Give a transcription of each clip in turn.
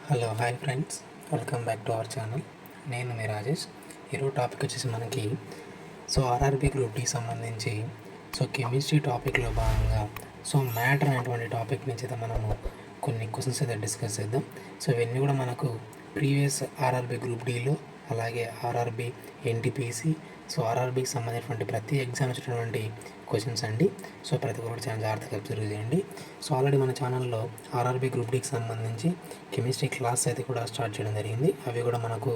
Hello hi friends, welcome back to our channel. నేను మీ రాజేష్. ఈరోజు topic వచ్చేసి మనకి ఆర్ఆర్బీ గ్రూప్ డి సంబంధించి కెమిస్ట్రీ టాపిక్లో భాగంగా మ్యాటర్ అనేటువంటి టాపిక్ నుంచి అయితే మనము కొన్ని క్వశ్చన్స్ అయితే డిస్కస్ చేద్దాం. ఇవన్నీ కూడా మనకు ప్రీవియస్ ఆర్ఆర్బీ గ్రూప్ డిలో, అలాగే ఆర్ఆర్బీ ఎన్టీపీసీ, ఆర్ఆర్బీకి సంబంధించినటువంటి ప్రతి ఎగ్జామ్ వచ్చినటువంటి క్వశ్చన్స్ అండి. ప్రతి ఒక్కరు చాలా జాగ్రత్తగా అబ్జర్వ్ చేయండి. ఆల్రెడీ మన ఛానల్లో ఆర్ఆర్బీ గ్రూప్ డికి సంబంధించి కెమిస్ట్రీ క్లాస్ అయితే కూడా స్టార్ట్ చేయడం జరిగింది. అవి కూడా మనకు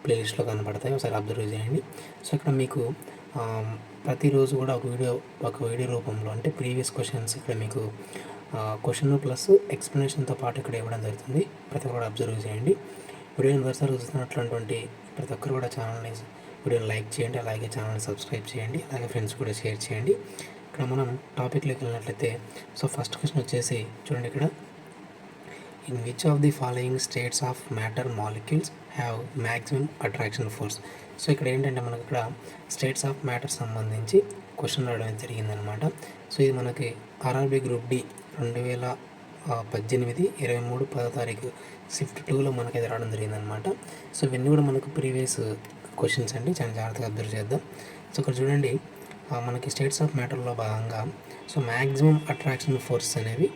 ప్లేలిస్ట్లో కనపడతాయి, ఒకసారి అబ్జర్వ్ చేయండి. ఇక్కడ మీకు ప్రతిరోజు కూడా ఒక వీడియో రూపంలో, అంటే ప్రీవియస్ క్వశ్చన్స్ ఇక్కడ మీకు క్వశ్చన్ ప్లస్ ఎక్స్ప్లెనేషన్తో పాటు ఇక్కడ ఇవ్వడం జరుగుతుంది. ప్రతి ఒక్కరు అబ్జర్వ్ చేయండి. వీడియోని వరుసగా చూస్తున్నటువంటి ప్రతి ఒక్కరు కూడా వీడియోని లైక్ చేయండి, అలాగే ఛానల్ని సబ్స్క్రైబ్ చేయండి, అలాగే ఫ్రెండ్స్ కూడా షేర్ చేయండి. ఇక్కడ మనం టాపిక్లోకి వెళ్ళినట్లయితే ఫస్ట్ క్వశ్చన్ వచ్చేసి చూడండి. ఇక్కడ in which of the following states of matter molecules have maximum attraction force. ఇక్కడ ఏంటంటే మనకి ఇక్కడ స్టేట్స్ ఆఫ్ మ్యాటర్ సంబంధించి క్వశ్చన్ రావడం జరిగిందనమాట. ఇది మనకి ఆర్ఆర్బీ గ్రూప్ డి 2018 23 10వ తారీఖు షిఫ్ట్ 2లో మనకైతే రావడం జరిగిందనమాట. ఇవన్నీ కూడా మనకు ప్రీవియస్ క్వశ్చన్స్ అండి, చాలా జాగ్రత్తగా అబ్జర్వ్ చేద్దాం. ఇక్కడ చూడండి, మనకి స్టేట్స్ ఆఫ్ మ్యాటర్లో భాగంగా మ్యాక్సిమం అట్రాక్షన్ ఫోర్స్ అనేవి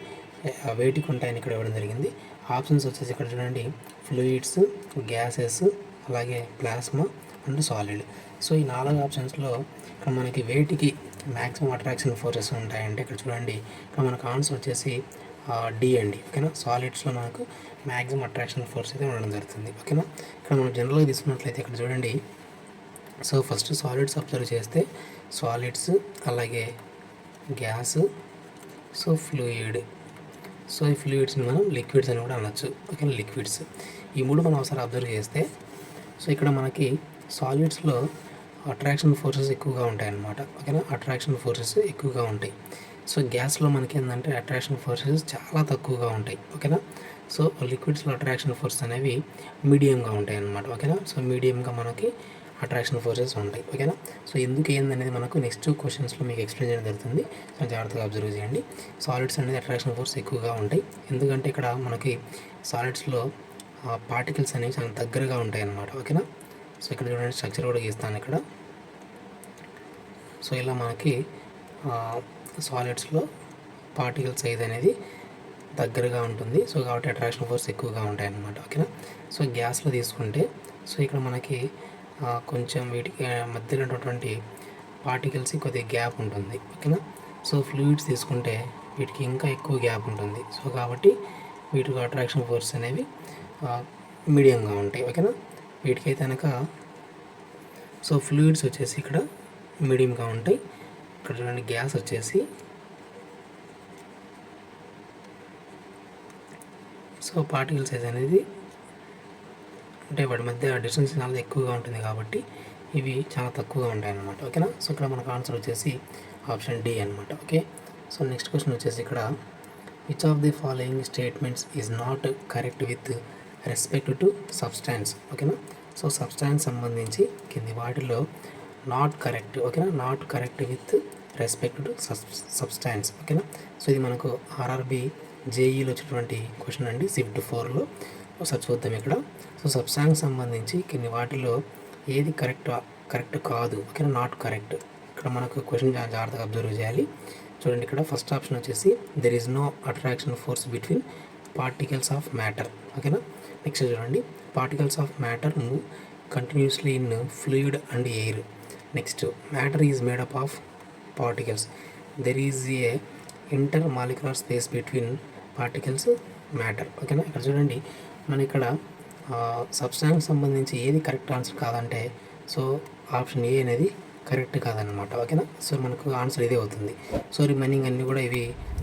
వేటికి ఉంటాయని ఇక్కడ ఇవ్వడం జరిగింది. ఆప్షన్స్ వచ్చేసి ఇక్కడ చూడండి, ఫ్లూయిడ్స్, గ్యాసెస్, అలాగే ప్లాస్మా అండ్ సాలిడ్. ఈ 4 ఆప్షన్స్లో ఇక్కడ మనకి వేటికి మ్యాక్సిమం అట్రాక్షన్ ఫోర్సెస్ ఉంటాయంటే ఇక్కడ చూడండి, ఇక్కడ మనకు ఆన్సర్ వచ్చేసి డి అండి. ఓకేనా, సాలిడ్స్లో మనకు మ్యాక్సిమం అట్రాక్షన్ ఫోర్స్ అయితే ఉండడం జరుగుతుంది. ఓకేనా, ఇక్కడ మనం జనరల్గా తీసుకున్నట్లయితే ఇక్కడ చూడండి, ఫస్ట్ సాలిడ్స్ అబ్జర్వ్ చేస్తే సాలిడ్స్, అలాగే గ్యాస్, ఫ్లూయిడ్. ఈ ఫ్లూయిడ్స్ని మనం లిక్విడ్స్ అని కూడా అనొచ్చు. ఓకేనా, లిక్విడ్స్. ఈ మూడు మనం ఒకసారి అబ్జర్వ్ చేస్తే ఇక్కడ మనకి సాలిడ్స్లో అట్రాక్షన్ ఫోర్సెస్ ఎక్కువగా ఉంటాయి అన్నమాట. ఓకేనా, అట్రాక్షన్ ఫోర్సెస్ ఎక్కువగా ఉంటాయి. గ్యాస్లో మనకి ఏంటంటే అట్రాక్షన్ ఫోర్సెస్ చాలా తక్కువగా ఉంటాయి. ఓకేనా, లిక్విడ్స్లో అట్రాక్షన్ ఫోర్స్ అనేవి మీడియంగా ఉంటాయి అన్నమాట. ఓకేనా, మీడియంగా మనకి అట్రాక్షన్ ఫోర్సెస్ ఉంటాయి. ఓకేనా, ఎందుకు ఏందనేది మనకు నెక్స్ట్ క్వశ్చన్స్లో మీకు ఎక్స్ప్లెయిన్ చేయడం జరుగుతుంది. జాగ్రత్తగా అబ్జర్వ్ చేయండి. సాలిడ్స్ అనేది అట్రాక్షన్ ఫోర్స్ ఎక్కువగా ఉంటాయి, ఎందుకంటే ఇక్కడ మనకి సాలిడ్స్లో పార్టికల్స్ అనేవి చాలా దగ్గరగా ఉంటాయి అన్నమాట. ఓకేనా, ఇక్కడ చూడండి, స్ట్రక్చర్ కూడా గీస్తాను ఇక్కడ. ఇలా మనకి సాలిడ్స్లో పార్టికల్ సైజ్ అనేది దగ్గరగా ఉంటుంది. కాబట్టి అట్రాక్షన్ ఫోర్స్ ఎక్కువగా ఉంటాయి అన్నమాట. ఓకేనా, గ్యాస్లో తీసుకుంటే ఇక్కడ మనకి కొంచెం వీటికి మధ్యలో ఉన్నటువంటి పార్టికల్స్కి కొద్దిగా గ్యాప్ ఉంటుంది. ఓకేనా, ఫ్లూయిడ్స్ తీసుకుంటే వీటికి ఇంకా ఎక్కువ గ్యాప్ ఉంటుంది. కాబట్టి వీటికి అట్రాక్షన్ ఫోర్స్ అనేవి మీడియంగా ఉంటాయి. ఓకేనా, వీటికైతే కనుక ఫ్లూయిడ్స్ వచ్చేసి ఇక్కడ మీడియంగా ఉంటాయి. ఇక్కడ చూడండి, గ్యాస్ వచ్చేసి పార్టికల్ సైజ్ అనేది, అంటే వాటి మధ్య డిస్టెన్స్ చాలా ఎక్కువగా ఉంటుంది కాబట్టి ఇవి చాలా తక్కువగా ఉంటాయి అన్నమాట. ఓకేనా, ఇక్కడ మనకు ఆన్సర్ వచ్చేసి ఆప్షన్ డి అనమాట. ఓకే, నెక్స్ట్ క్వశ్చన్ వచ్చేసి ఇక్కడ which of the following statements is not correct with respect to substance. ఓకేనా, సబ్స్టాన్స్ సంబంధించి కింది వాటిలో నాట్ కరెక్ట్. ఓకేనా, not correct with respect to substance. ఓకేనా, ఇది మనకు ఆర్ఆర్బీ జేఈలో వచ్చినటువంటి క్వశ్చన్ అండి, షిఫ్ట్ 4లో. ఒకసారి చూద్దాం ఇక్కడ. సబ్స్టాన్స్ సంబంధించి కింది వాటిలో ఏది కరెక్ట్ కాదు. ఓకేనా, నాట్ కరెక్ట్. ఇక్కడ మనకు క్వశ్చన్ జాగ్రత్తగా అబ్జర్వ్ చేయాలి. చూడండి, ఇక్కడ ఫస్ట్ ఆప్షన్ వచ్చేసి there is no attraction force between particles of matter. ఓకేనా, నెక్స్ట్ చూడండి, particles of matter move continuously in fluid and air. Next, matter is made up of particles. There is a intermolecular space between particles matter. ఓకేనా, ఇక్కడ చూడండి, మన ఇక్కడ substance సంబంధించి ఏది correct answer కాదంటే ఆప్షన్ ఏ అనేది కరెక్ట్ కాదనమాట. ఓకేనా, మనకు ఆన్సర్ ఇదే అవుతుంది. రిమైనింగ్ అన్నీ కూడా ఇవి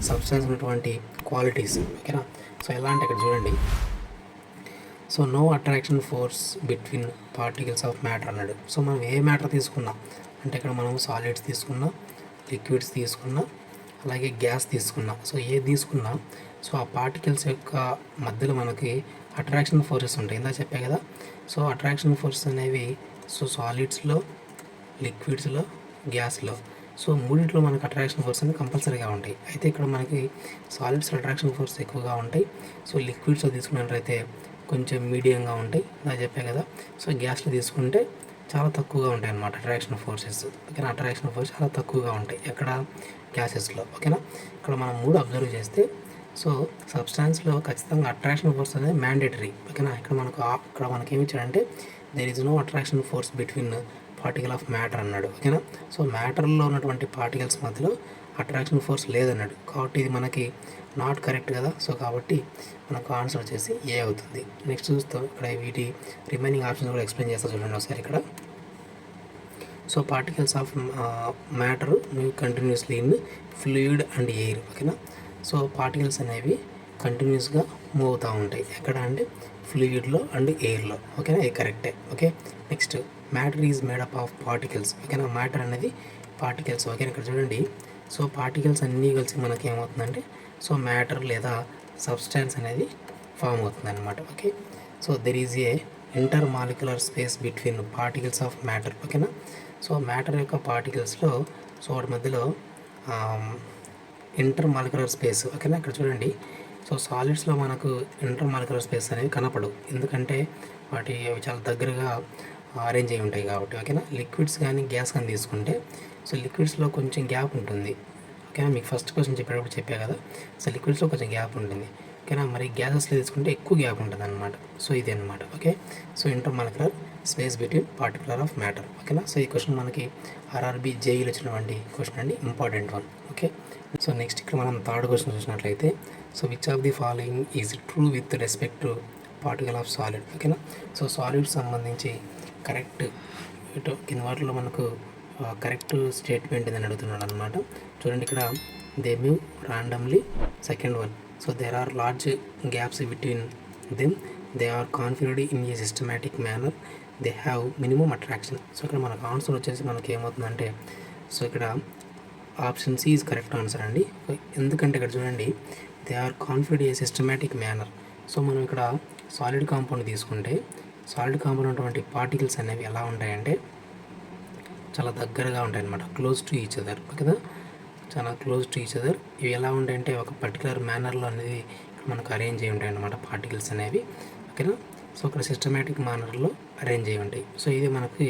సబ్స్టాన్స్ ఉన్నటువంటి క్వాలిటీస్. ఓకేనా, ఎలా అంటే ఇక్కడ చూడండి, no attraction force between particles of matter అన్నాడు. మనం ఏ మ్యాటర్ తీసుకున్నా, అంటే ఇక్కడ మనం సాలిడ్స్ తీసుకున్నా, లిక్విడ్స్ తీసుకున్నా, అలాగే గ్యాస్ తీసుకున్నా, ఏది తీసుకున్నా ఆ పార్టికల్స్ యొక్క మధ్యలో మనకి అట్రాక్షన్ ఫోర్సెస్ ఉంటాయి. ఇందా చెప్పా కదా. అట్రాక్షన్ ఫోర్సెస్ అనేవి సాలిడ్స్లో, లిక్విడ్స్లో, గ్యాస్లో, మూడింటిలో మనకు అట్రాక్షన్ ఫోర్స్ అనేది కంపల్సరీగా ఉంటాయి. అయితే ఇక్కడ మనకి సాలిడ్స్ అట్రాక్షన్ ఫోర్స్ ఎక్కువగా ఉంటాయి. లిక్విడ్స్లో తీసుకున్నట్లయితే కొంచెం మీడియంగా ఉంటాయి, అలా చెప్పే కదా. సో గ్యాస్లో తీసుకుంటే చాలా తక్కువగా ఉంటాయి అన్నమాట అట్రాక్షన్ ఫోర్సెస్. ఓకేనా, అట్రాక్షన్ ఫోర్స్ చాలా తక్కువగా ఉంటాయి ఎక్కడ, గ్యాసెస్లో. ఓకేనా, ఇక్కడ మనం 3 అబ్జర్వ్ చేస్తే సో సబ్స్టాన్స్లో ఖచ్చితంగా అట్రాక్షన్ ఫోర్స్ అనేది మ్యాండేటరీ. ఓకేనా, ఇక్కడ మనకి ఏమి ఇచ్చాడంటే there is no attraction force between particle of matter అన్నాడు. ఓకేనా, సో మ్యాటర్లో ఉన్నటువంటి పార్టికల్స్ మధ్యలో అట్రాక్షన్ ఫోర్స్ లేదన్నాడు, కాబట్టి ఇది మనకి నాట్ కరెక్ట్ కదా. సో కాబట్టి మనకు ఆన్సర్ వచ్చేసి ఏ అవుతుంది. నెక్స్ట్ చూస్తాం ఇక్కడ వీటి రిమైనింగ్ ఆప్షన్స్ కూడా ఎక్స్ప్లెయిన్ చేస్తా చూడండి ఒకసారి ఇక్కడ. So particles of matter move continuously in fluid and air. ఓకేనా, సో పార్టికల్స్ అనేవి కంటిన్యూస్గా మూవ్ అవుతూ ఉంటాయి ఎక్కడ అంటే ఫ్లూయిడ్లో అండ్ ఎయిర్లో. ఓకేనా, ఇది కరెక్టే. Okay, next matter is made up of particles. ఓకేనా, మ్యాటర్ అనేది పార్టికల్స్. ఓకేనా, ఇక్కడ చూడండి. సో పార్టికల్స్ అన్నీ కలిసి మనకి ఏమవుతుందంటే సో మ్యాటర్ లేదా సబ్స్టాన్స్ అనేది ఫామ్ అవుతుంది అనమాట. ఓకే, so there is a intermolecular space between particles of matter. ఓకేనా, సో మ్యాటర్ యొక్క పార్టికల్స్లో సో వాటి మధ్యలో ఇంటర్ మాలిక్యులర్ స్పేస్. ఓకేనా, ఇక్కడ చూడండి. సో సాలిడ్స్లో మనకు ఇంటర్ మాలిక్యులర్ స్పేస్ అనేవి కనపడవు, ఎందుకంటే అవి చాలా దగ్గరగా అరేంజ్ అయి ఉంటాయి కాబట్టి. ఓకేనా, లిక్విడ్స్ కానీ గ్యాస్ కానీ తీసుకుంటే సో లిక్విడ్స్లో కొంచెం గ్యాప్ ఉంటుంది. ఓకేనా, మీకు ఫస్ట్ క్వశ్చన్ చెప్పేటప్పుడు చెప్పా కదా, సో లిక్విడ్స్లో కొంచెం గ్యాప్ ఉంటుంది. ఓకేనా, మరి గ్యాసెస్లో తీసుకుంటే ఎక్కువ గ్యాప్ ఉంటుంది అనమాట. సో ఇది అనమాట. ఓకే, so inter molecular space between particulate of matter. ఓకేనా, సో ఈ క్వశ్చన్ మనకి ఆర్ఆర్బీ జేఈలో వచ్చినటువంటి క్వశ్చన్ అండి, important one. Okay, so next ఇక్కడ మనం థర్డ్ క్వశ్చన్ చూసినట్లయితే so which of the following is true with respect to particle of solid. ఓకేనా, so solid సంబంధించి కరెక్ట్ ఇటు కింద వాటిలో మనకు కరెక్ట్ స్టేట్మెంట్ అని అడుగుతున్నాడు అనమాట. చూడండి ఇక్కడ they move randomly. Second one, so there are large gaps between them, they are configured in a systematic manner, they have minimum attraction. So ఇక్కడ మనకు ఆన్సర్ వచ్చేసి మనకి ఏమవుతుందంటే సో ఇక్కడ option C is correct answer అండి. ఎందుకంటే ఇక్కడ చూడండి they are configured a systematic manner. So మనం ఇక్కడ సాలిడ్ కాంపౌండ్ తీసుకుంటే సాలిడ్ కాంపౌండ్ ఉన్నటువంటి పార్టికల్స్ అనేవి ఎలా ఉంటాయంటే చాలా దగ్గరగా ఉంటాయి అన్నమాట, క్లోజ్ టు ఈచ్ అదర్. ఓకేనా, చాలా క్లోజ్ టు ఈచ్ అదర్. ఇవి ఎలా ఉంటాయంటే ఒక పర్టికులర్ మేనర్లో అనేది మనకు అరేంజ్ అయి ఉంటాయి అన్నమాట పార్టికల్స్ అనేవి. ఓకేనా, సో ఇక్కడ సిస్టమేటిక్ మేనర్లో అరేంజ్ అయి ఉంటాయి. సో ఇది మనకి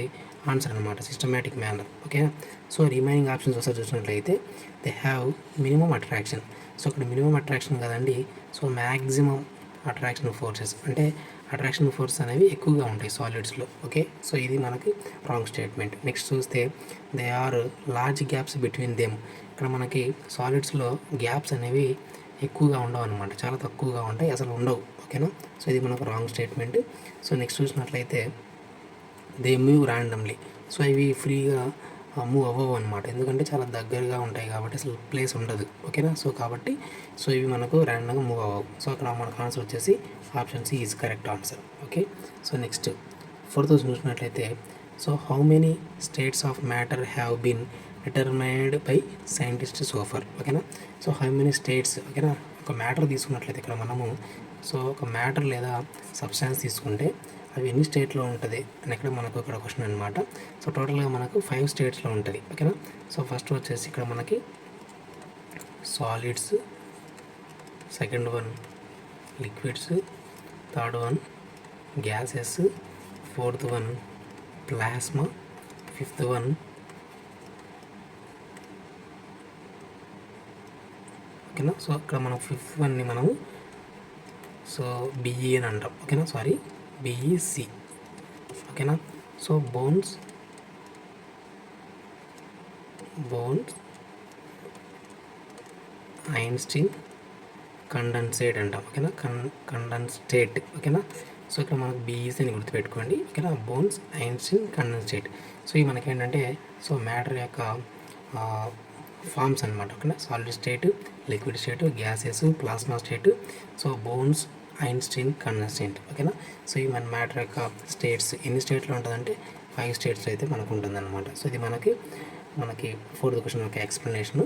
ఆన్సర్ అనమాట, సిస్టమేటిక్ మేనర్. ఓకేనా, సో రిమైనింగ్ ఆప్షన్స్ ఒకసారి చూసినట్లయితే they have minimum attraction. So ఇక్కడ మినిమం అట్రాక్షన్ కదండి, సో మ్యాక్సిమం అట్రాక్షన్ ఫోర్సెస్ అంటే అట్రాక్షన్ ఫోర్స్ అనేవి ఎక్కువగా ఉంటాయి సాలిడ్స్లో. ఓకే, సో ఇది మనకి రాంగ్ స్టేట్మెంట్. నెక్స్ట్ చూస్తే they are large gaps between them. ఇక్కడ మనకి సాలిడ్స్లో గ్యాప్స్ అనేవి ఎక్కువగా ఉండవు అనమాట, చాలా తక్కువగా ఉంటాయి, అసలు ఉండవు. ఓకేనా, సో ఇది మనకు రాంగ్ స్టేట్మెంట్. సో నెక్స్ట్ చూసినట్లయితే దే మూవ్ ర్యాండమ్లీ. సో ఇవి ఫ్రీగా మూవ్ అవ్వవు అనమాట, ఎందుకంటే చాలా దగ్గరగా ఉంటాయి కాబట్టి అసలు ప్లేస్ ఉండదు. ఓకేనా, సో కాబట్టి సో ఇవి మనకు ర్యాండమ్గా మూవ్ అవ్వవు. సో అక్కడ మనకు ఆన్సర్ వచ్చేసి option C is correct answer. Okay, so next fourth చూసినట్లయితే so how many states of matter have been determined by scientist so far. ఓకేనా, సో హౌ మెనీ స్టేట్స్. ఓకేనా, ఒక మ్యాటర్ తీసుకున్నట్లయితే ఇక్కడ మనము సో ఒక మ్యాటర్ లేదా సబ్స్టాన్స్ తీసుకుంటే అవి ఎన్ని స్టేట్లో ఉంటుంది అని ఇక్కడ మనకు ఇక్కడ క్వశ్చన్ అనమాట. సో టోటల్గా మనకు 5 స్టేట్స్లో ఉంటుంది. ఓకేనా, సో ఫస్ట్ వచ్చేసి ఇక్కడ మనకి solids, second one liquids, third one gases, fourth one plasma, fifth one ఓకేనా. సో ఇక్కడ మనం ఫిఫ్త్ వన్ని మనము సో బిఈ అని అంటాం. ఓకేనా, సారీ బిఈసి. ఓకేనా, సో బోన్స్ ఐన్స్టీన్ కండెన్సేట్ అంటాం. ఓకేనా, కండెన్సేట్. ఓకేనా, సో ఇక్కడ మనకు బిఈసి అని గుర్తుపెట్టుకోండి. ఓకేనా, బోన్స్ ఐన్స్టీన్ కండెన్సేట్. సో ఇవి మనకి ఏంటంటే సో మ్యాటర్ యొక్క ఫార్మ్స్ అనమాట. ఓకేనా, solid state, liquid state, gases, plasma state, so bones Einstein condensate. ఓకేనా, సో ఈ మన మ్యాటర్ యొక్క స్టేట్స్ ఎన్ని స్టేట్లో ఉంటుందంటే 5 స్టేట్స్ అయితే మనకు ఉంటుంది అనమాట. సో ఇది మనకి ఫోర్త్ క్వశ్చన్ యొక్క ఎక్స్ప్లెనేషను.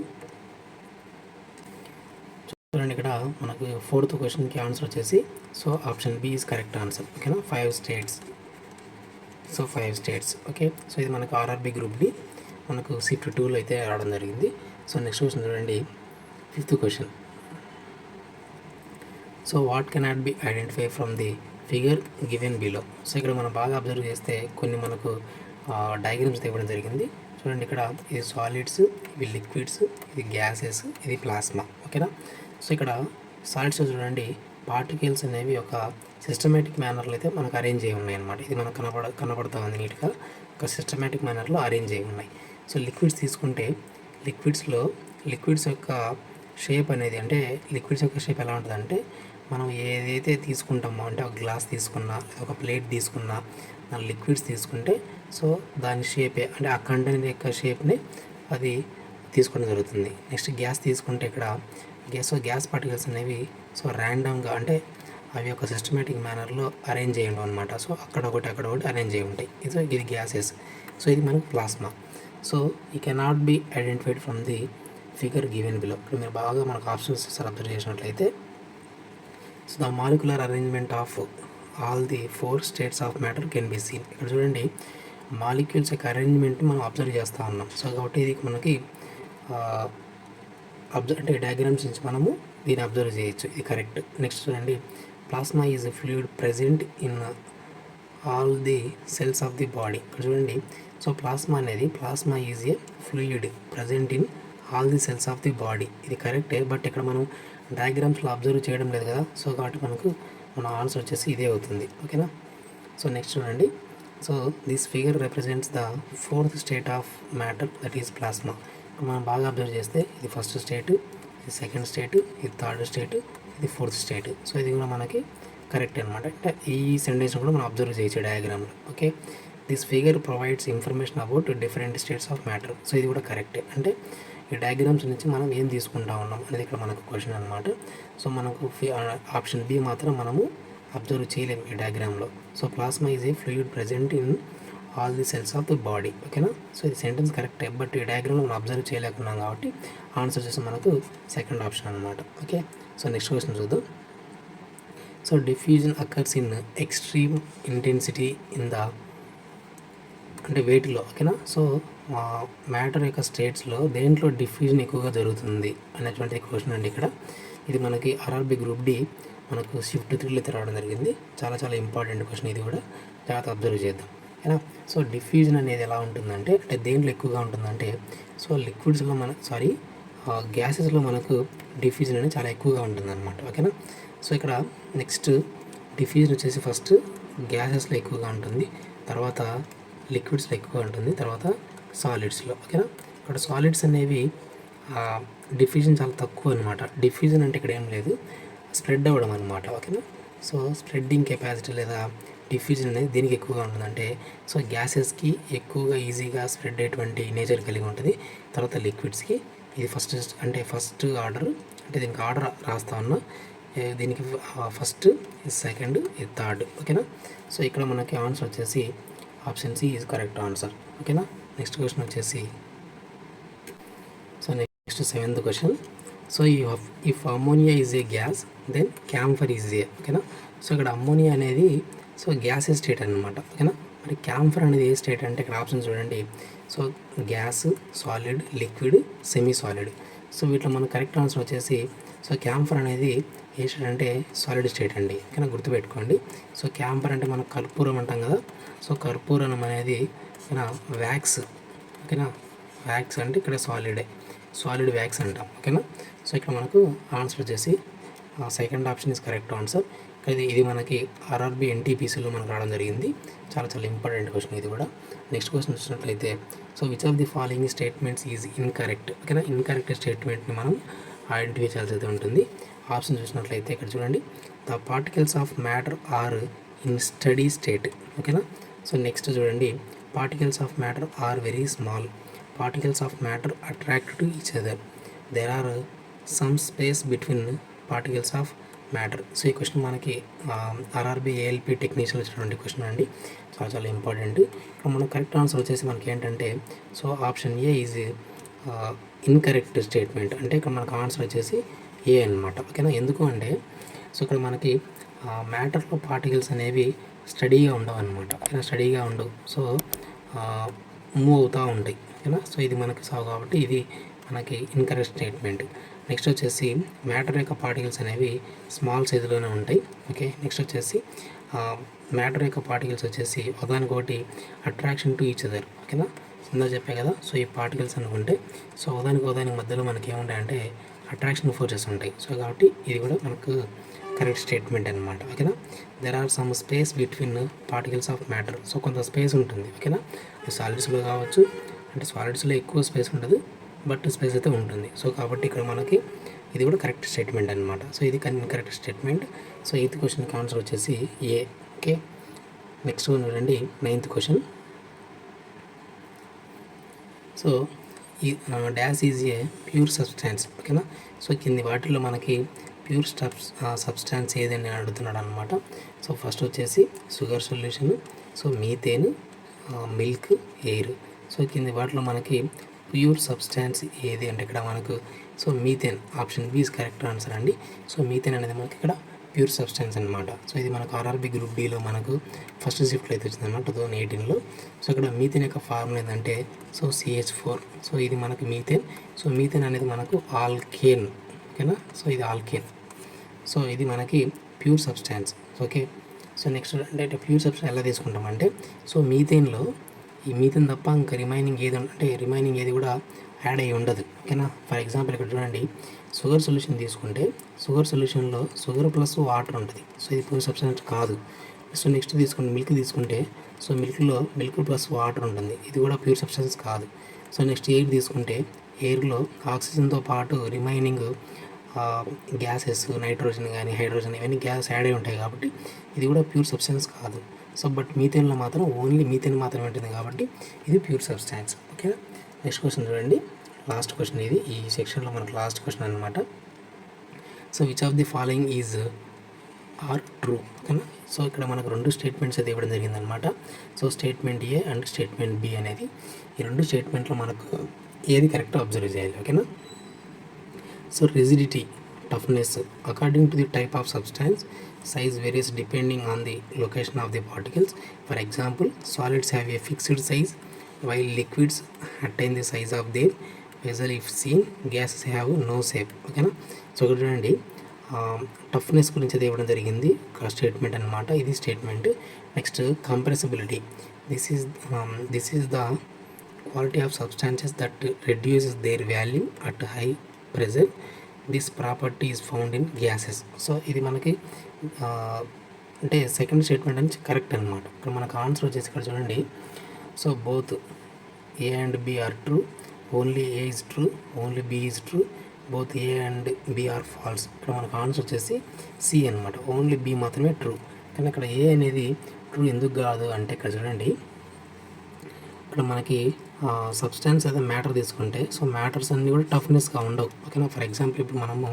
చూడండి ఇక్కడ మనకు ఫోర్త్ క్వశ్చన్కి ఆన్సర్ వచ్చేసి so option B is correct answer. ఓకేనా, 5 states. So 5 states. Okay, so ఇది మనకు ఆర్ఆర్బి గ్రూప్ డి మనకు షిఫ్ట్ 2లో అయితే రావడం జరిగింది. సో నెక్స్ట్ క్వశ్చన్ చూడండి, 5th question. So what cannot be identify from the figure given below. So ఇక్కడ మనం బాగా అబ్జర్వ్ చేస్తే కొన్ని మనకు డయాగ్రామ్స్ ఇవ్వడం జరిగింది. చూడండి, ఇక్కడ ఇది సాలిడ్స్, ఇవి లిక్విడ్స్, ఇది గ్యాసెస్, ఇది ప్లాస్మా. ఓకేనా. సో ఇక్కడ సాలిడ్స్ చూడండి, పార్టికల్స్ అనేవి ఒక సిస్టమేటిక్ మేనర్లో అయితే మనకు అరేంజ్ అయ్యి ఉన్నాయి అన్నమాట. ఇది మనకు కనబడుతూ ఉంది నీట్గా, ఒక సిస్టమేటిక్ మేనర్లో అరేంజ్ అయ్యి ఉన్నాయి. సో లిక్విడ్స్ తీసుకుంటే లిక్విడ్స్ యొక్క షేప్ అనేది, అంటే లిక్విడ్స్ యొక్క షేప్ ఎలా ఉంటుందంటే, మనం ఏదైతే తీసుకుంటామో, అంటే ఒక గ్లాస్ తీసుకున్నా, ఒక ప్లేట్ తీసుకున్నా, లిక్విడ్స్ తీసుకుంటే సో దాని షేపే, అంటే ఆ కంటైనర్ యొక్క షేప్ని అది తీసుకోవడం జరుగుతుంది. నెక్స్ట్ గ్యాస్ తీసుకుంటే ఇక్కడ గ్యాస్ పార్టికల్స్ అనేవి సో ర్యాండమ్గా, అంటే అవి ఒక సిస్టమేటిక్ మేనర్లో అరేంజ్ చేయండి అనమాట. సో అక్కడ ఒకటి అరేంజ్ అయ్యి ఉంటాయి. ఇది గ్యాసెస్. సో ఇది మనకు ప్లాస్మా. సో ఈ cannot be identified from the figure given below. ఇప్పుడు మీరు బాగా మనకు ఆప్షన్స్ అబ్జర్వ్ చేసినట్లయితే, so the molecular arrangement of all the 4 states of matter can be seen. ఇక్కడ చూడండి, మాలిక్యూల్స్ యొక్క అరేంజ్మెంట్ మనం అబ్జర్వ్ చేస్తూ ఉన్నాం. సో కాబట్టి ఇది మనకి అంటే డయాగ్రామ్స్ నుంచి మనము దీన్ని అబ్జర్వ్ చేయొచ్చు. ఇది కరెక్ట్. నెక్స్ట్ చూడండి, plasma is a fluid present in all the cells of the body. ఇక్కడ చూడండి, so plasma is a fluid present in all the cells of the body. ఇది కరెక్టే, బట్ ఇక్కడ మనం డయాగ్రామ్స్లో అబ్జర్వ్ చేయడం లేదు కదా. సో కాబట్టి మన ఆన్సర్ వచ్చేసి ఇదే అవుతుంది. ఓకేనా. సో నెక్స్ట్ చూడండి, so this figure represents the 4th state of matter, that is plasma. మనం బాగా అబ్జర్వ్ చేస్తే ఇది ఫస్ట్ స్టేట్, ఇది సెకండ్ స్టేట్, ఇది థర్డ్ స్టేట్, ఇది 4th స్టేట్. సో ఇది కూడా మనకి కరెక్ట్ అనమాట. అంటే ఈ సెంటెన్స్ కూడా మనం అబ్జర్వ్ చేయొచ్చు డయాగ్రామ్లో. Okay. This figure provides information about different states of matter. So ఇది కూడా కరెక్టే. అంటే ఈ డయాగ్రామ్స్ నుంచి మనం ఏం తీసుకుంటా ఉన్నాం అనేది ఇక్కడ మనకు క్వశ్చన్ అనమాట. సో మనకు ఆప్షన్ బి మాత్రం మనము అబ్జర్వ్ చేయలేము ఈ డయాగ్రామ్లో. So plasma is a fluid present in all the cells of the body. ఓకేనా. సో ఇది సెంటెన్స్ కరెక్టే, బట్ ఈ డయాగ్రామ్లో మనం అబ్జర్వ్ చేయలేకున్నాం కాబట్టి ఆన్సర్ చేసి మనకు సెకండ్ ఆప్షన్ అనమాట. ఓకే. సో నెక్స్ట్ క్వశ్చన్ చూద్దాం. So diffusion occurs in extreme intensity in the, అంటే వేటిలో. ఓకేనా. సో మ్యాటర్ యొక్క స్టేట్స్లో దేంట్లో డిఫ్యూజన్ ఎక్కువగా జరుగుతుంది అనేటువంటి క్వశ్చన్ అండి ఇక్కడ. ఇది మనకి ఆర్ఆర్బి గ్రూప్ డి మనకు షిఫ్ట్ 3లో అయితే రావడం జరిగింది. చాలా ఇంపార్టెంట్ క్వశ్చన్. ఇది కూడా జాగ్రత్త అబ్జర్వ్ చేద్దాం. ఓకేనా. సో డిఫ్యూజన్ అనేది ఎలా ఉంటుందంటే, అంటే దేంట్లో ఎక్కువగా ఉంటుందంటే, సో లిక్విడ్స్లో గ్యాసెస్లో మనకు డిఫ్యూజన్ అనేది చాలా ఎక్కువగా ఉంటుందన్నమాట. ఓకేనా. సో ఇక్కడ నెక్స్ట్ డిఫ్యూజన్ వచ్చేసి ఫస్ట్ గ్యాసెస్లో ఎక్కువగా ఉంటుంది, తర్వాత లిక్విడ్స్లో ఎక్కువగా ఉంటుంది, తర్వాత సాలిడ్స్లో. ఓకేనా. ఇక్కడ సాలిడ్స్ అనేవి డిఫ్యూజన్ చాలా తక్కువ అనమాట. డిఫ్యూజన్ అంటే ఇక్కడ ఏం లేదు, స్ప్రెడ్ అవ్వడం అనమాట. ఓకేనా. సో స్ప్రెడ్డింగ్ కెపాసిటీ లేదా డిఫ్యూజన్ అనేది దేనికి ఎక్కువగా ఉంటుందంటే, సో గ్యాసెస్కి ఎక్కువగా ఈజీగా స్ప్రెడ్ అయ్యేటువంటి నేచర్ కలిగి ఉంటుంది. తర్వాత లిక్విడ్స్కి ఇది ఫస్ట్ ఆర్డర్, అంటే దీనికి ఆర్డర్ రాస్తా ఉన్నా, దీనికి ఫస్ట్, ఇది సెకండ్, ఇది థర్డ్. ఓకేనా. సో ఇక్కడ మనకి ఆన్సర్ వచ్చేసి option C is correct answer. ఓకేనా. నెక్స్ట్ క్వశ్చన్ వచ్చేసి, so next 7th question. So if ammonia is a gas then camphor is a. ఓకేనా. సో ఇక్కడ అమ్మోనియా అనేది సో గ్యాసెస్ స్టేట్ అనమాట. ఓకేనా. మరి క్యాంఫర్ అనేది ఏ స్టేట్ అంటే, ఇక్కడ ఆప్షన్ చూడండి, so gas, solid, liquid, semi solid. So వీటిలో మన కరెక్ట్ ఆన్సర్ వచ్చేసి, సో క్యాంఫర్ అనేది ఏ స్టేట్ అంటే సాలిడ్ స్టేట్ అండి. ఓకేనా, గుర్తుపెట్టుకోండి. సో క్యాంఫర్ అంటే మనం కర్పూరం అంటాం కదా. సో కర్పూరం అనేది వ్యాక్స్. ఓకేనా. వ్యాక్స్ అంటే ఇక్కడ సాలిడ్ వ్యాక్స్ అంటాం. ఓకేనా. సో ఇక్కడ మనకు ఆన్సర్ వచ్చేసి second option is correct answer. ఇది మనకి ఆర్ఆర్బి ఎన్టీపీసీలో మనకు రావడం జరిగింది. చాలా ఇంపార్టెంట్ క్వశ్చన్ ఇది కూడా. నెక్స్ట్ క్వశ్చన్ చూసినట్లయితే, so which of the following statements is incorrect. ఓకేనా. ఇన్కరెక్ట్ స్టేట్మెంట్ని మనం ఐడెంటిఫై చేయాల్సి ఉంటుంది. ఆప్షన్ చూసినట్లయితే ఇక్కడ చూడండి, the particles of matter are in study state. ఓకేనా. సో నెక్స్ట్ చూడండి, particles of matter are very small. Particles of matter attract to each other. There are some space between particles of matter. So ఈ question మనకి RRB ALP technician వచ్చినటువంటి question అండి. చాలా important. మన correct answer వచ్చేసి మనకి ఏంటంటే, so option A is incorrect statement. అంటే ఇక్కడ మనకు ఆన్సర్ వచ్చేసి ఏ అనమాట. ఓకేనా. ఎందుకు అంటే, సో ఇక్కడ మనకి మ్యాటర్లో పార్టికల్స్ అనేవి స్టడీగా ఉండవు అనమాట. ఓకేనా. స్టడీగా ఉండవు. సో మూవ్ అవుతూ ఉంటాయి. ఓకేనా. సో ఇది మనకి కాబట్టి ఇది మనకి ఇన్కరెక్ట్ స్టేట్మెంట్. నెక్స్ట్ వచ్చేసి మ్యాటర్ యొక్క పార్టికల్స్ అనేవి స్మాల్ సైజులోనే ఉంటాయి. ఓకే. నెక్స్ట్ వచ్చేసి మ్యాటర్ యొక్క పార్టికల్స్ వచ్చేసి ఒకదానికొకటి అట్రాక్షన్ టు ఈచ్ అదర్. ఓకేనా, ఇందా చెప్పే కదా. సో ఈ పార్టికల్స్ అనుకుంటే సో ఒకదానికి మధ్యలో మనకి ఏముంటాయంటే అట్రాక్షన్ ఫోర్సెస్ ఉంటాయి. సో కాబట్టి ఇది కూడా మనకు కరెక్ట్ స్టేట్మెంట్ అనమాట. ఓకేనా, there are some space between particles of matter. So కొంత స్పేస్ ఉంటుంది. ఓకేనా, సాలిడ్స్లో కావచ్చు, అంటే సాలిడ్స్లో ఎక్కువ స్పేస్ ఉండదు, బట్ స్పేస్ అయితే ఉంటుంది. సో కాబట్టి ఇక్కడ మనకి ఇది కూడా కరెక్ట్ స్టేట్మెంట్ అనమాట. సో ఇది కరెక్ట్ స్టేట్మెంట్. సో 8th క్వశ్చన్కి ఆన్సర్ వచ్చేసి ఏ. ఓకే, నెక్స్ట్ చూడండి 9th క్వశ్చన్. సో ఈ dash is a pure substance. ఓకేనా, సో కింది వాటిల్లో మనకి ప్యూర్ సబ్స్టాన్స్ ఏదని అడుగుతున్నాడు అనమాట. సో ఫస్ట్ వచ్చేసి sugar solution, so methane, milk, air. So కింది వాటిలో మనకి ప్యూర్ సబ్స్టాన్స్ ఏది అంటే ఇక్కడ మనకు so methane, option B is correct answer అండి. సో మీథేన్ అనేది మనకి ఇక్కడ ప్యూర్ సబ్స్టాన్స్ అనమాట. సో ఇది మనకు ఆర్ఆర్బి గ్రూప్ డిలో మనకు ఫస్ట్ షిఫ్ట్లో అయితే వచ్చింది అనమాట 2018లో. సో ఇక్కడ మీథేన్ యొక్క ఫార్ములా ఏంటంటే సో CH4. సో ఇది మనకు మీథేన్. సో మీథేన్ అనేది మనకు ఆల్కేన్. ఓకేనా, సో ఇది ఆల్కేన్. సో ఇది మనకి pure substance. Okay, so next అంటే ప్యూర్ సబ్స్టాన్స్ ఎలా తీసుకుంటామంటే సో మీథేన్లో ఈ మీథేన్ తప్ప ఇంకా రిమైనింగ్ ఏది కూడా యాడ్ అయ్యి ఉండదు. ఓకేనా, ఫర్ ఎగ్జాంపుల్ ఇక్కడ చూడండి షుగర్ సొల్యూషన్ తీసుకుంటే షుగర్ సొల్యూషన్లో షుగర్ ప్లస్ వాటర్ ఉంటుంది. సో ఇది ప్యూర్ సబ్స్టాన్స్ కాదు. సో నెక్స్ట్ తీసుకుంటే మిల్క్ తీసుకుంటే సో మిల్క్లో మిల్క్ ప్లస్ వాటర్ ఉంటుంది, ఇది కూడా ప్యూర్ సబ్స్టాన్స్ కాదు. సో నెక్స్ట్ ఎయిర్ తీసుకుంటే ఎయిర్లో ఆక్సిజన్తో పాటు రిమైనింగ్ గ్యాసెస్, నైట్రోజన్ కానీ హైడ్రోజన్ ఇవన్నీ గ్యాస్ యాడ్ అయి ఉంటాయి కాబట్టి ఇది కూడా ప్యూర్ సబ్స్టాన్స్ కాదు. సో బట్ మీథేన్లో మాత్రం ఓన్లీ మీథేన్ మాత్రమే ఉంటుంది కాబట్టి ఇది pure substance. Okay, next question చూడండి, లాస్ట్ క్వశ్చన్ ఇది ఈ సెక్షన్లో మనకు లాస్ట్ క్వశ్చన్ అనమాట. So which of the following is are true. ఓకేనా, సో ఇక్కడ మనకు 2 స్టేట్మెంట్స్ అయితే ఇవ్వడం జరిగిందనమాట. సో statement A and statement B అనేది ఈ 2 స్టేట్మెంట్లో మనకు ఏది కరెక్ట్ అబ్జర్వ్ చేయాలి. ఓకేనా, so rigidity, toughness according to the type of substance, size varies depending on the location of the particles. For example, solids have a fixed size while liquids attain the size of their vessel if seen. Gases have no shape. ఓకేనా, so ఇక్కడ చూడండి toughness గురించి అది ఇవ్వడం జరిగింది statement అనమాట, ఇది statement. Next compressibility, this is the quality of substances that reduces their value at high pressure. This property is found in gases. So ఇది మనకి అంటే సెకండ్ స్టేట్మెంట్ అనేది కరెక్ట్ అనమాట. ఇక్కడ మనకు ఆన్సర్ వచ్చేసి ఇక్కడ చూడండి, so both A and B are true, only A is true, only B is true, both A and B are false. ఇక్కడ మనకు ఆన్సర్ వచ్చేసి సి అనమాట, ఓన్లీ బి మాత్రమే ట్రూ. కానీ ఇక్కడ ఏ అనేది ట్రూ ఎందుకు కాదు అంటే ఇక్కడ చూడండి, ఇక్కడ మనకి సబ్స్టాన్స్ అయితే మ్యాటర్ తీసుకుంటే సో మ్యాటర్స్ అన్నీ కూడా టఫ్నెస్గా ఉండవు. ఓకేనా, ఫర్ ఎగ్జాంపుల్ ఇప్పుడు మనము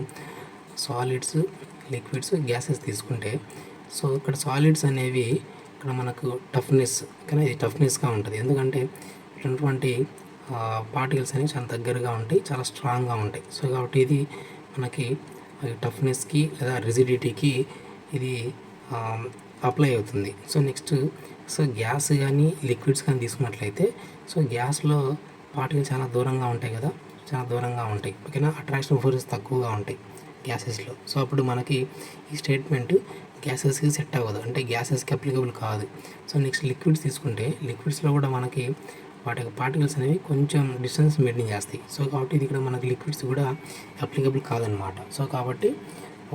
సాలిడ్స్, లిక్విడ్స్, గ్యాసెస్ తీసుకుంటే సో ఇక్కడ సాలిడ్స్ అనేవి ఇక్కడ మనకు టఫ్నెస్, కానీ ఇది టఫ్నెస్గా ఉంటుంది. ఎందుకంటే ఇటువంటి పార్టికల్స్ అనేవి చాలా దగ్గరగా ఉంటాయి, చాలా స్ట్రాంగ్గా ఉంటాయి. సో కాబట్టి ఇది మనకి టఫ్నెస్కి లేదా రిజిడిటీకి ఇది అప్లై అవుతుంది. సో నెక్స్ట్ సో గ్యాస్ కానీ లిక్విడ్స్ కానీ తీసుకున్నట్లయితే సో గ్యాస్లో పార్టికల్స్ చాలా దూరంగా ఉంటాయి కదా, చాలా దూరంగా ఉంటాయి. ఓకేనా, అట్రాక్షన్ ఫోర్సెస్ తక్కువగా ఉంటాయి గ్యాసెస్లో. సో అప్పుడు మనకి ఈ స్టేట్మెంట్ గ్యాసెస్కి సెట్ అవ్వదు, అంటే గ్యాసెస్కి అప్లికబుల్ కాదు. సో నెక్స్ట్ లిక్విడ్స్ తీసుకుంటే లిక్విడ్స్లో కూడా మనకి వాటి పార్టికల్స్ అనేవి కొంచెం డిస్టెన్స్ మెయింటైన్ చేస్తాయి. సో కాబట్టి ఇది ఇక్కడ మనకి లిక్విడ్స్ కూడా అప్లికబుల్ కాదనమాట. సో కాబట్టి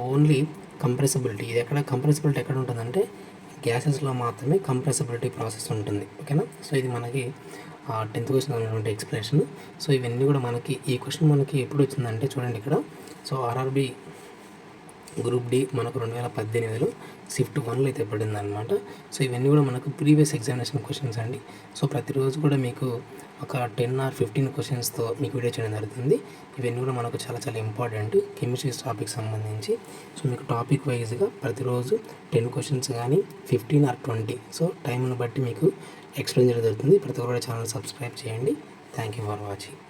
ఓన్లీ కంప్రెసిబిలిటీ, ఇది కంప్రెసిబిలిటీ ఎక్కడ ఉంటుందంటే గ్యాసెస్లో మాత్రమే కంప్రెసిబిలిటీ ప్రాసెస్ ఉంటుంది. ఓకేనా, సో ఇది మనకి 10th క్వశ్చన్ ఉన్నటువంటి ఎక్స్ప్లెనేషన్. సో ఇవన్నీ కూడా మనకి ఈ క్వశ్చన్ మనకి ఎప్పుడు వచ్చిందంటే చూడండి ఇక్కడ సో ఆర్ఆర్బి గ్రూప్ డి మనకు 2018లో షిఫ్ట్ 1లో అయితే పడింది అనమాట. సో ఇవన్నీ కూడా మనకు ప్రీవియస్ ఎగ్జామినేషన్ క్వశ్చన్స్ అండి. సో ప్రతిరోజు కూడా మీకు ఒక 10 or 15 క్వశ్చన్స్తో మీకు వీడియో చేయడం జరుగుతుంది. ఇవన్నీ కూడా మనకు చాలా చాలా ఇంపార్టెంట్ కెమిస్ట్రీ టాపిక్ సంబంధించి. సో మీకు టాపిక్ వైజ్గా ప్రతిరోజు 10 క్వశ్చన్స్ కానీ 15 or 20 సో టైంను బట్టి మీకు ఎక్స్ప్లెయిన్ చేయడం జరుగుతుంది. ప్రతి ఒక్కరు ఛానల్ సబ్స్క్రైబ్ చేయండి. Thank you for watching.